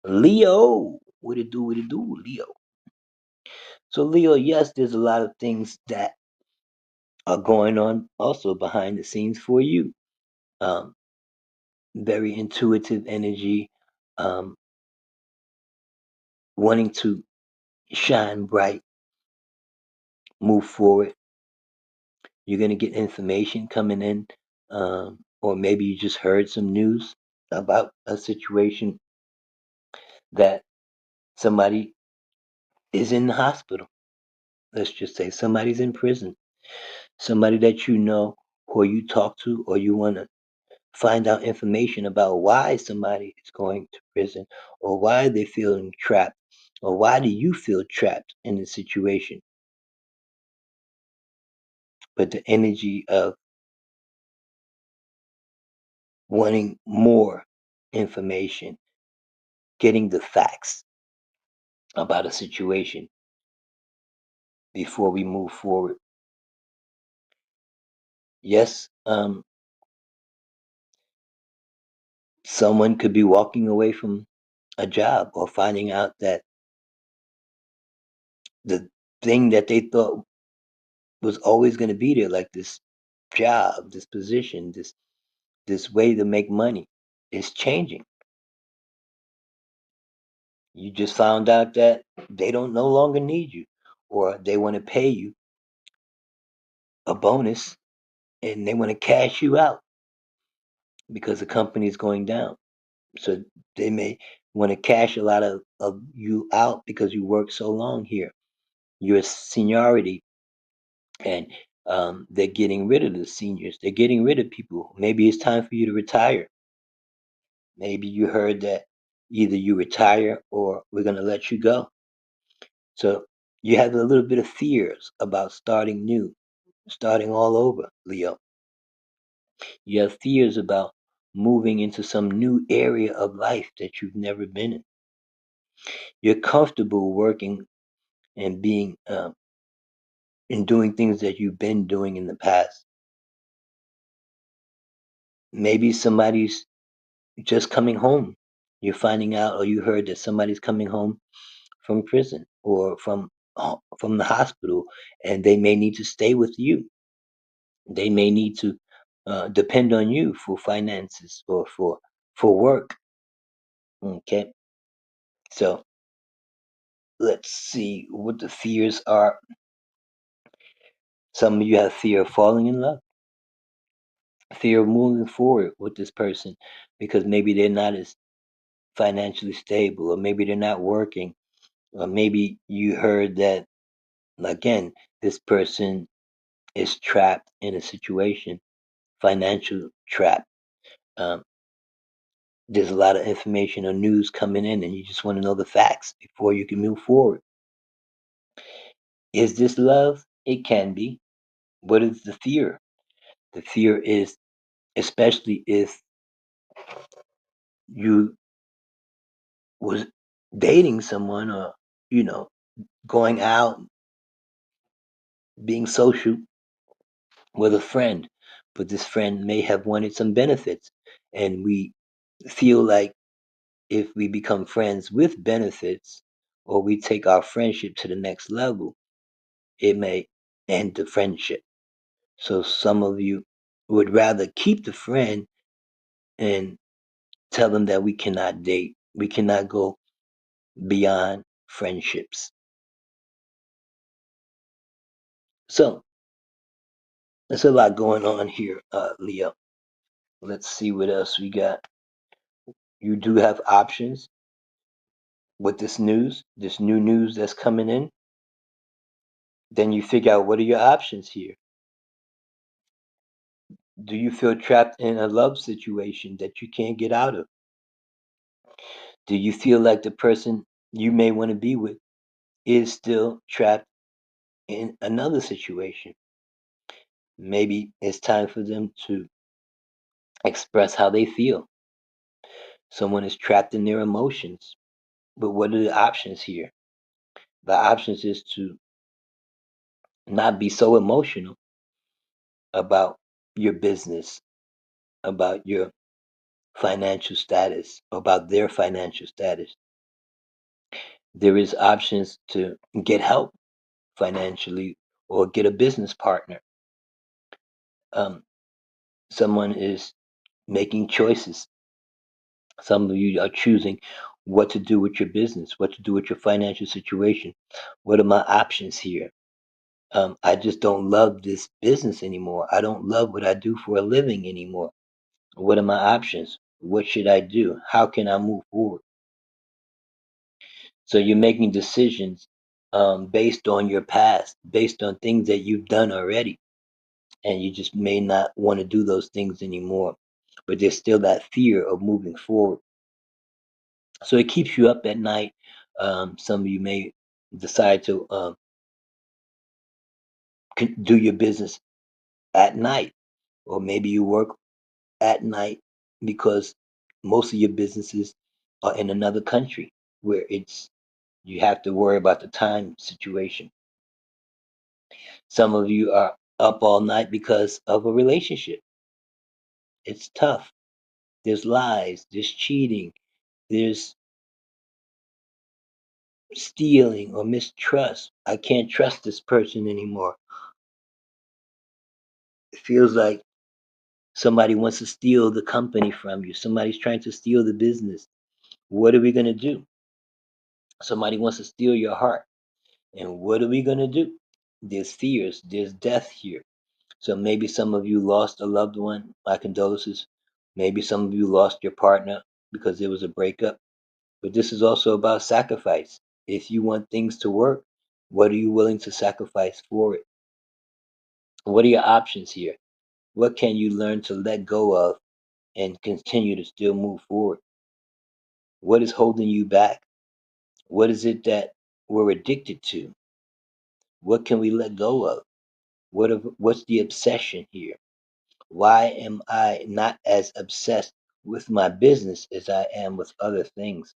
Leo, what it do, Leo? So, Leo, yes, there's a lot of things that are going on also behind the scenes for you. Um, Very intuitive energy, um, wanting to shine bright, move forward. You're going to get information coming in, or maybe you just heard some news about a situation that somebody is in the hospital. Let's just say somebody's in prison. Somebody that you know or you talk to or you want to find out information about why somebody is going to prison or why they're feeling trapped or why do you feel trapped in the situation. But the energy of wanting more information, getting the facts about a situation before we move forward. Yes, someone could be walking away from a job or finding out that the thing that they thought was always going to be there, like this job, this position, this way to make money, is changing. You just found out that they don't no longer need you, or they want to pay you a bonus and they want to cash you out because the company is going down. So they may want to cash a lot of you out because you worked so long here. Your seniority, and they're getting rid of the seniors. They're getting rid of people. Maybe it's time for you to retire. Maybe you heard that either you retire or we're going to let you go. So you have a little bit of fears about starting new, starting all over, Leo. You have fears about moving into some new area of life that you've never been in. You're comfortable working and being and doing things that you've been doing in the past. Maybe somebody's just coming home. You're finding out, or you heard that somebody's coming home from prison or from the hospital, and they may need to stay with you. They may need to depend on you for finances or for work. Okay, so let's see what the fears are. Some of you have fear of falling in love, fear of moving forward with this person because maybe they're not as financially stable, or maybe they're not working, or maybe you heard that again this person is trapped in a situation, financial trap. Um, there's a lot of information or news coming in, and you just want to know the facts before you can move forward. Is this love? It can be. What is the fear? The fear is, especially if you was dating someone or you know going out, being social with a friend, but this friend may have wanted some benefits, and we feel like if we become friends with benefits or we take our friendship to the next level, it may end the friendship. So some of you would rather keep the friend and tell them that we cannot date, we cannot go beyond friendships. So there's a lot going on here, Leo. Let's see what else we got. You do have options with this news, this new news that's coming in. Then you figure out what are your options here. Do you feel trapped in a love situation that you can't get out of? Do you feel like the person you may want to be with is still trapped in another situation? Maybe it's time for them to express how they feel. Someone is trapped in their emotions. But what are the options here? The options is to not be so emotional about your business, about your financial status, about their financial status. There is options to get help financially or get a business partner. Um, Someone is making choices. Some of you are choosing what to do with your business, what to do with your financial situation. What are my options here? I just don't love this business anymore. I don't love what I do for a living anymore. What are my options? What should I do? How can I move forward? So you're making decisions based on your past, based on things that you've done already, and you just may not want to do those things anymore. But there's still that fear of moving forward. So it keeps you up at night. Some of you may decide to do your business at night, or maybe you work at night because most of your businesses are in another country where it's you have to worry about the time situation. Some of you are up all night because of a relationship. It's tough. There's lies, there's cheating, there's stealing or mistrust. I can't trust this person anymore. It feels like somebody wants to steal the company from you. Somebody's trying to steal the business. What are we going to do? Somebody wants to steal your heart. And what are we going to do? There's fears, there's death here. So maybe some of you lost a loved one. My condolences. Maybe some of you lost your partner because there was a breakup. But this is also about sacrifice. If you want things to work, what are you willing to sacrifice for it? What are your options here? What can you learn to let go of and continue to still move forward? What is holding you back? What is it that we're addicted to? What can we let go of? What's the obsession here? Why am I not as obsessed with my business as I am with other things?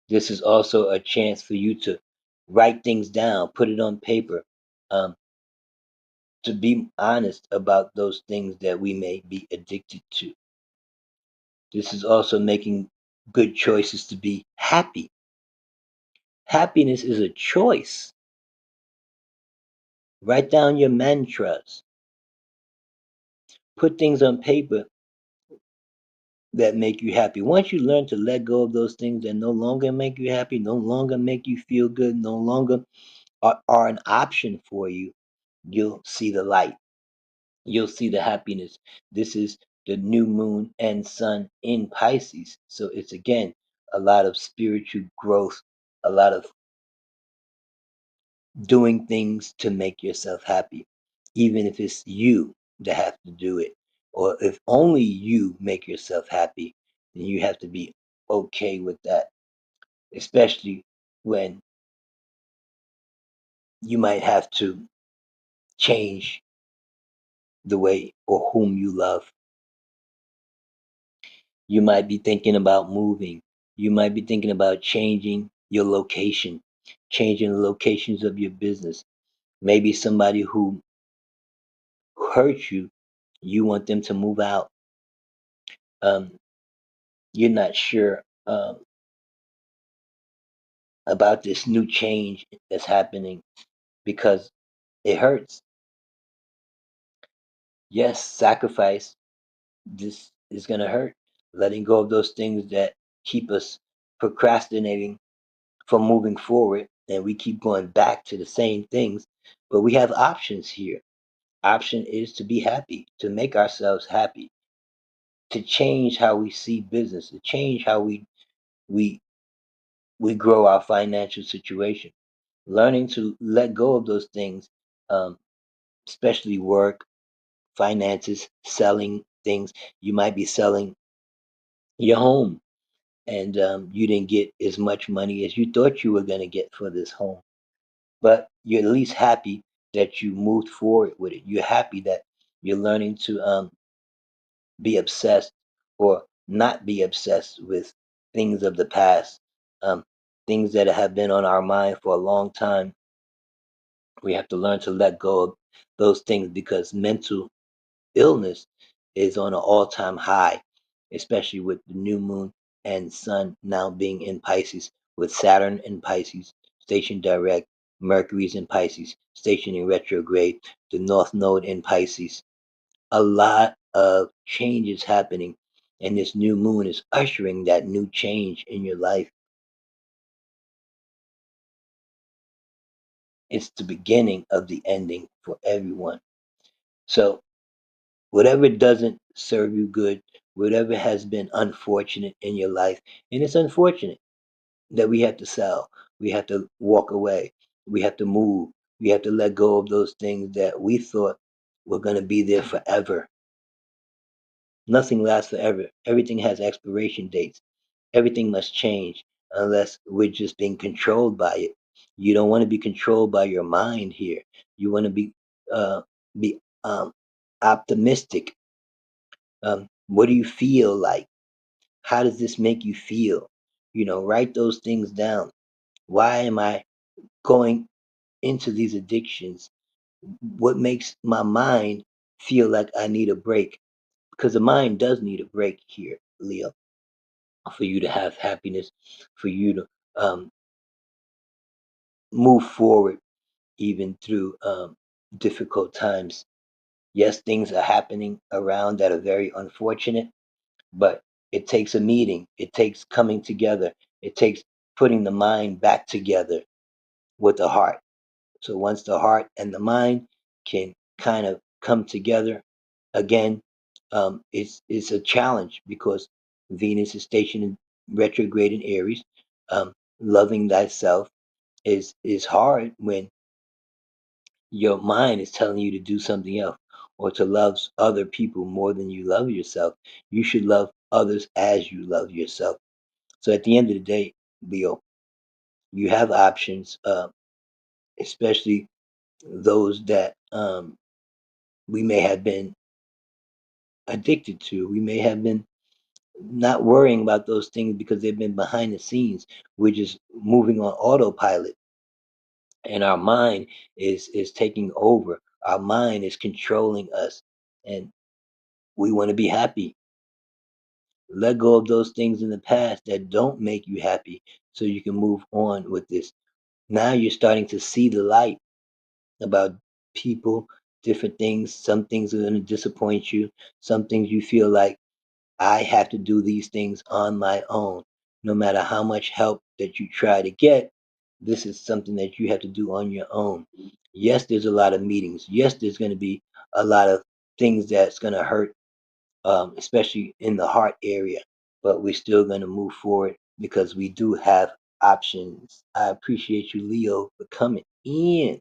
This is also a chance for you to write things down, put it on paper, um, to be honest about those things that we may be addicted to. This is also making good choices to be happy. Happiness is a choice. Write down your mantras. Put things on paper that make you happy. Once you learn to let go of those things that no longer make you happy, no longer make you feel good, no longer are an option for you, you'll see the light. You'll see the happiness. This is the new moon and sun in Pisces. So it's again a lot of spiritual growth, a lot of doing things to make yourself happy, even if it's you that have to do it, or if only you make yourself happy, then you have to be okay with that, especially when you might have to change the way or whom you love. You might be thinking about moving. You might be thinking about changing your location, changing the locations of your business. Maybe somebody who hurt you, you want them to move out. Um, you're not sure about this new change that's happening because it hurts. Yes, sacrifice. This is going to hurt. Letting go of those things that keep us procrastinating from moving forward, and we keep going back to the same things. But we have options here. Option is to be happy, to make ourselves happy, to change how we see business, to change how we we grow our financial situation. Learning to let go of those things, um, especially work, finances, selling things. You might be selling your home, and you didn't get as much money as you thought you were going to get for this home. But you're at least happy that you moved forward with it. You're happy that you're learning to be obsessed or not be obsessed with things of the past, um, things that have been on our mind for a long time. We have to learn to let go of those things because mental illness is on an all-time high, especially with the new moon and sun now being in Pisces. with Saturn in Pisces, stationed direct, Mercury's in Pisces, stationed in retrograde, the North Node in Pisces. A lot of changes happening, and this new moon is ushering that new change in your life. It's the beginning of the ending for everyone. So, whatever doesn't serve you good, whatever has been unfortunate in your life, and it's unfortunate that we have to sell, we have to walk away, we have to move, we have to let go of those things that we thought were going to be there forever. Nothing lasts forever. Everything has expiration dates. Everything must change unless we're just being controlled by it. You don't want to be controlled by your mind here. You want to uh, be optimistic. What do you feel like? How does this make you feel? Write those things down. Why am I going into these addictions? What makes my mind feel like I need a break? Because the mind does need a break here, Leo, for you to have happiness, for you to move forward even through difficult times. Yes, things are happening around that are very unfortunate, but it takes a meeting, it takes coming together, it takes putting the mind back together with the heart. So once the heart and the mind can kind of come together again, it's a challenge because Venus is stationed in retrograde in Aries. Loving thyself is hard when your mind is telling you to do something else or to love other people more than you love yourself. You should love others as you love yourself. So at the end of the day, Leo, you have options, especially those that we may have been addicted to. We may have been not worrying about those things because they've been behind the scenes. We're just moving on autopilot, and our mind is taking over. Our mind is controlling us, and we want to be happy. Let go of those things in the past that don't make you happy so you can move on with this. Now you're starting to see the light about people, different things. Some things are going to disappoint you. Some things you feel like I have to do these things on my own. No matter how much help that you try to get, this is something that you have to do on your own. Yes, there's a lot of meetings. Yes, there's going to be a lot of things that's going to hurt, especially in the heart area. But we're still going to move forward because we do have options. I appreciate you, Leo, for coming in.